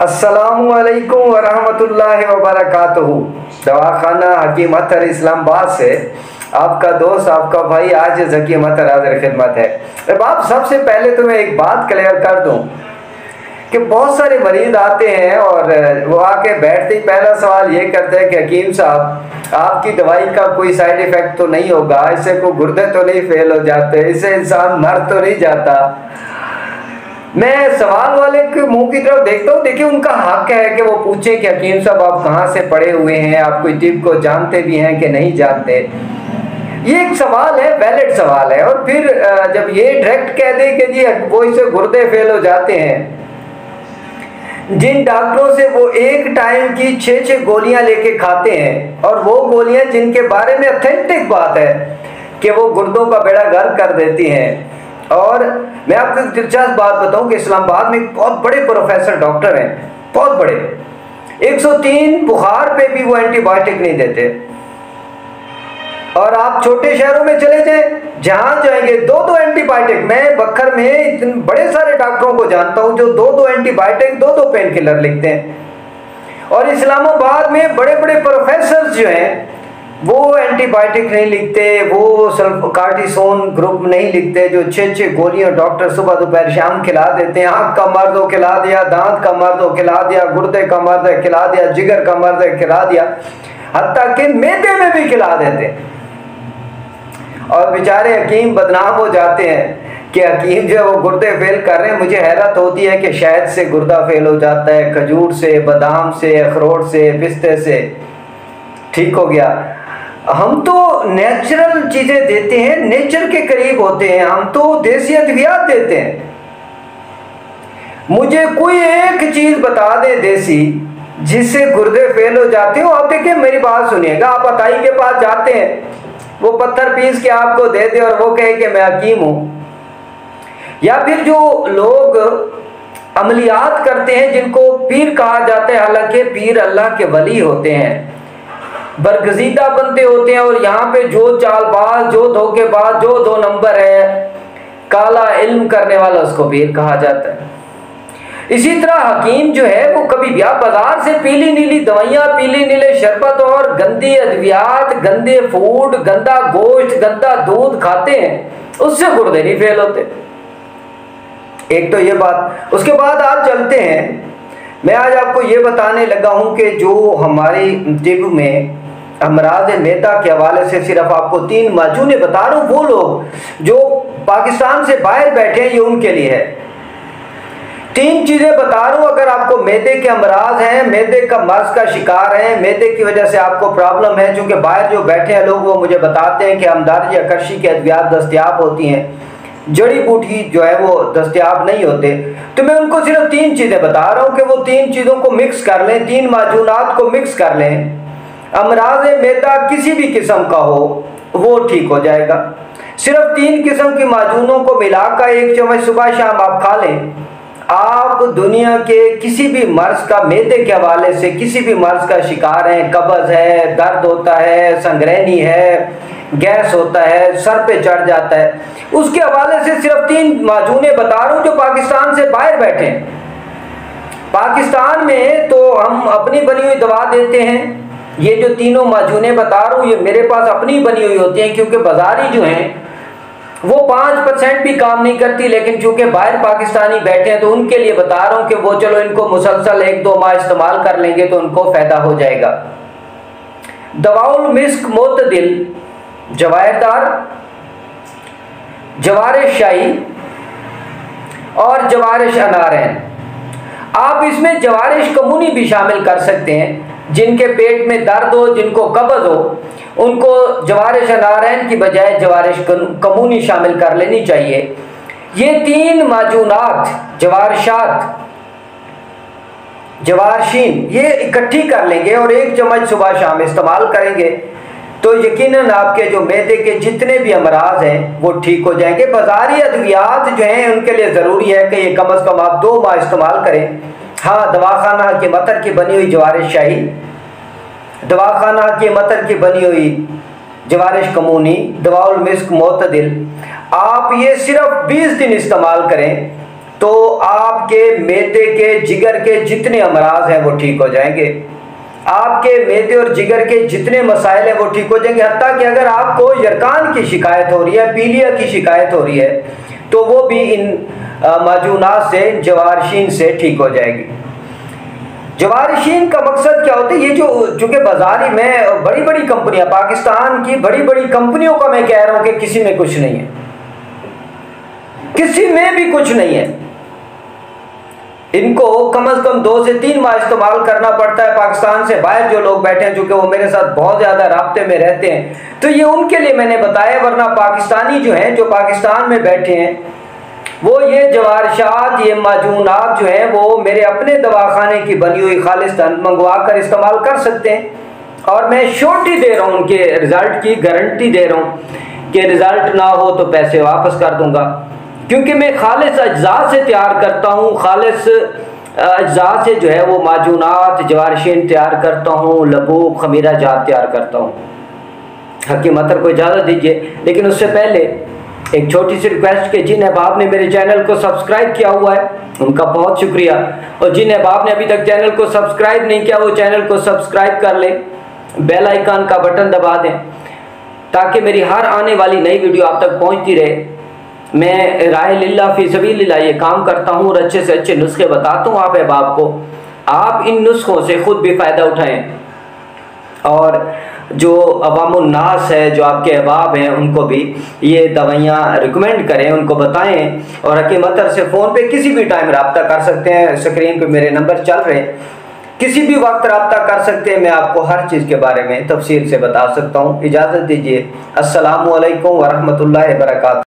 अस्सलामुअलैकुम वरहमतुल्लाहि वबरकातुहू। दवाखाना हकीम अतर इस्लामाबाद से आपका दोस्त आपका भाई आज हकीम अतर हाजिर खिदमत है। अब आप सबसे पहले तो मैं एक बात क्लियर कर दूं कि बहुत सारे मरीज आते हैं और वो आके बैठते ही पहला सवाल ये करते हैं कि हकीम साहब आपकी दवाई का कोई साइड इफ़ेक्ट तो नहीं होगा, इससे कोई गुर्दे तो नहीं फेल हो जाते, इससे इंसान मर तो नहीं जाता। मैं सवाल वाले के मुंह की तरफ देखता हूँ, देखिए उनका हक है कि वो पूछे कि हकीम साहब आप कहाँ से पढ़े हुए हैं, आप कोई टिप को जानते भी हैं कि नहीं जानते। ये एक सवाल है, वैलिड सवाल है। और फिर जब ये डायरेक्ट कह दे कि जी वो इससे गुर्दे फेल हो जाते हैं, जिन डॉक्टरों से वो एक टाइम की 6-6 गोलियां लेके खाते हैं और वो गोलियां जिनके बारे में ऑथेंटिक बात है कि वो गुर्दों का बेड़ा गर्क कर देती हैं। और मैं आपको एक दिलचस्प बात बताऊं कि इस्लामाबाद में एक बहुत बड़े प्रोफेसर डॉक्टर हैं, बहुत बड़े, 103 बुखार पे भी वो एंटीबायोटिक नहीं देते। और आप छोटे शहरों में चले जाएं, जहां जाएंगे 2-2 एंटीबायोटिक। मैं बखर में इतने बड़े सारे डॉक्टरों को जानता हूं जो 2-2 एंटीबायोटिक 2-2 पेन किलर लिखते हैं। और इस्लामाबाद में बड़े बड़े प्रोफेसर जो हैं वो एंटीबायोटिक नहीं लिखते, वो कार्टिसोन ग्रुप नहीं लिखते, जो 6-6 गोलियां डॉक्टर सुबह दोपहर शाम खिला देते हैं। आँख का मर्द हो खिला दिया, दांत का मर्द हो खिला दिया, गुर्दे का मर्द है खिला दिया, जिगर का मर्द है खिला दिया, हत्ता कि मैदे में भी खिला देते हैं। और बेचारे हकीम बदनाम हो जाते हैं कि हकीम जो वो गुर्दे फेल कर रहे हैं। मुझे हैरत होती है कि शहद से गुर्दा फेल हो जाता है, खजूर से, बादाम से, अखरोट से, पिस्ते से ठीक हो गया। हम तो नेचुरल चीजें देते हैं, नेचर के करीब होते हैं, हम तो देसी अद्वियात देते हैं। मुझे कोई एक चीज बता दे देसी जिससे गुर्दे फेल हो जाते हो। आप देखिए मेरी बात सुनिएगा, आप अताई के पास जाते हैं, वो पत्थर पीस के आपको दे दे और वो कहे कि मैं हकीम हूं। या फिर जो लोग अमलियात करते हैं जिनको पीर कहा जाता है, हालांकि पीर अल्लाह के वली होते हैं, बरगजीदा बंदे होते हैं। और यहाँ पे जो चालबाज, जो धोखेबाज, जो 2 नंबर है, काला इल्म करने वाला, उसको पीर कहा जाता है। इसी तरह हकीम जो है वो कभी भी आप बाजार से पीली नीली दवाइयाँ, पीली नीले शरबत और गंदी अद्वियात, गंदे फूड, गंदा गोश्त, गंदा दूध खाते हैं, उससे गुर्दे नहीं फेल होते। एक तो ये बात। उसके बाद आप चलते हैं, मैं आज आपको ये बताने लगा हूं कि जो हमारी तिब में अमराज मैदा के हवाले से सिर्फ आपको 3 माजूने बता रहा हूँ। वो लोग जो पाकिस्तान से बाहर बैठे हैं, ये उनके लिए है। 3 चीजें बता रहा हूँ। अगर आपको मैदे के अमराज हैं, मैदे का मर्ज का शिकार है, मैदे की वजह से आपको प्रॉब्लम है, क्योंकि बाहर जो बैठे हैं लोग वो मुझे बताते हैं कि हमदर्द या करशी के अद्वियात दस्तयाब होती हैं, जड़ी बूटी जो है वो दस्तयाब नहीं होते। तो मैं उनको सिर्फ 3 चीज़ें बता रहा हूँ कि वो 3 चीज़ों को मिक्स कर लें, 3 माजूनात को मिक्स कर लें, अमराज मैदा किसी भी किस्म का हो वो ठीक हो जाएगा। सिर्फ 3 किस्म की माजूनों को मिलाकर 1 चम्मच सुबह शाम आप खा लें, आप दुनिया के किसी भी मर्ज का, मैदे के हवाले से किसी भी मर्ज का शिकार हैं, कब्ज है, दर्द होता है, संगरैनी है, गैस होता है, सर पे चढ़ जाता है, उसके हवाले से सिर्फ 3 माजूने बता रहा हूँ जो पाकिस्तान से बाहर बैठे हैं। पाकिस्तान में तो हम अपनी बनी हुई दवा देते हैं। ये जो तीनों माजूने बता रहा हूँ ये मेरे पास अपनी बनी हुई होती हैं, क्योंकि बाजारी जो हैं वो 5% भी काम नहीं करती। लेकिन चूंकि बाहर पाकिस्तानी बैठे हैं तो उनके लिए बता रहा हूँ कि वो चलो इनको मुसलसल 1-2 माह इस्तेमाल कर लेंगे तो उनको फायदा हो जाएगा। दवाउल मिस्क मोतदिल, जवायरदार, जवारिश शाही और जवारिश अनारैन। आप इसमें जवारिश कमूनी भी शामिल कर सकते हैं। जिनके पेट में दर्द हो, जिनको कब्ज हो, उनको जवारिश अनारैन की बजाय जवारिश कमूनी शामिल कर लेनी चाहिए। ये 3 माजूनात, जवारशात, जवारशीन, ये इकट्ठी कर लेंगे और 1 चम्मच सुबह शाम इस्तेमाल करेंगे तो यकीनन आपके जो मैदे के जितने भी अमराज हैं वो ठीक हो जाएंगे। बाजारी अद्वियात जो हैं उनके लिए ज़रूरी है कि ये कम से कम आप 2 माह इस्तेमाल करें। हाँ, दवाखाना के मतर की बनी हुई जवारिश शाही, दवाखाना के मतर की बनी हुई जवारिश कमूनी, दवाउल मिस्क मोतदिल, आप ये सिर्फ 20 दिन इस्तेमाल करें तो आपके मैदे के, जिगर के जितने अमराज हैं वो ठीक हो जाएंगे। आपके मैदे और जिगर के जितने मसाइल हैं वो ठीक हो जाएंगे। हत्ता कि अगर आपको यरकान की शिकायत हो रही है, पीलिया की शिकायत हो रही है, तो वो भी इन माजूनात से, जवारशीन से ठीक हो जाएगी। जवारशीन का मकसद क्या होता है? ये जो चूँकि बाजारी में बड़ी बड़ी कंपनियां, पाकिस्तान की बड़ी बड़ी कंपनियों का मैं कह रहा हूं कि किसी में कुछ नहीं है, किसी में भी कुछ नहीं है। इनको कम से कम 2 से 3 माह इस्तेमाल करना पड़ता है। पाकिस्तान से बाहर जो लोग बैठे हैं, चूँकि वो मेरे साथ बहुत ज़्यादा राब्ते में रहते हैं, तो ये उनके लिए मैंने बताया, वरना पाकिस्तानी जो हैं, जो पाकिस्तान में बैठे हैं, वो ये जवारशात, ये माजूनात जो हैं वो मेरे अपने दवाखाने की बनी हुई खालिस मंगवा कर इस्तेमाल कर सकते हैं। और मैं श्योरिटी दे रहा हूँ, उनके रिज़ल्ट की गारंटी दे रहा हूँ कि रिज़ल्ट ना हो तो पैसे वापस कर दूँगा, क्योंकि मैं खालिस अज्जा से तैयार करता हूँ। खालिस अज्जा से जो है वो माजूनात, जवारशीन तैयार करता हूँ, लबूब, खमीरा जात तैयार करता हूँ। हकीम अतर को इजाज़त दीजिए, लेकिन उससे पहले एक छोटी सी रिक्वेस्ट कि जिन अहबाब ने मेरे चैनल को सब्सक्राइब किया हुआ है उनका बहुत शुक्रिया, और जिन अहबाब ने अभी तक चैनल को सब्सक्राइब नहीं किया वो चैनल को सब्सक्राइब कर लें, बेल आइकन का बटन दबा दें, ताकि मेरी हर आने वाली नई वीडियो आप तक पहुंचती रहे। मैं राह लिल्लाह फी सबीलिल्लाह ये काम करता हूँ और अच्छे से अच्छे नुस्खे बताता हूँ आप अहबाब को। आप इन नुस्खों से ख़ुद भी फ़ायदा उठाएँ, और जो अवामुन्नास है, जो आपके अहबाब हैं, उनको भी ये दवाइयाँ रिकमेंड करें, उनको बताएं। और हकीम अतर से फ़ोन पे किसी भी टाइम रब्ता कर सकते हैं, स्क्रीन पे मेरे नंबर चल रहे हैं, किसी भी वक्त रब्ता कर सकते हैं। मैं आपको हर चीज़ के बारे में तफसील से बता सकता हूँ। इजाज़त दीजिए। अस्सलामु अलैकुम वरहमतुल्लाहि वबरकातुहू।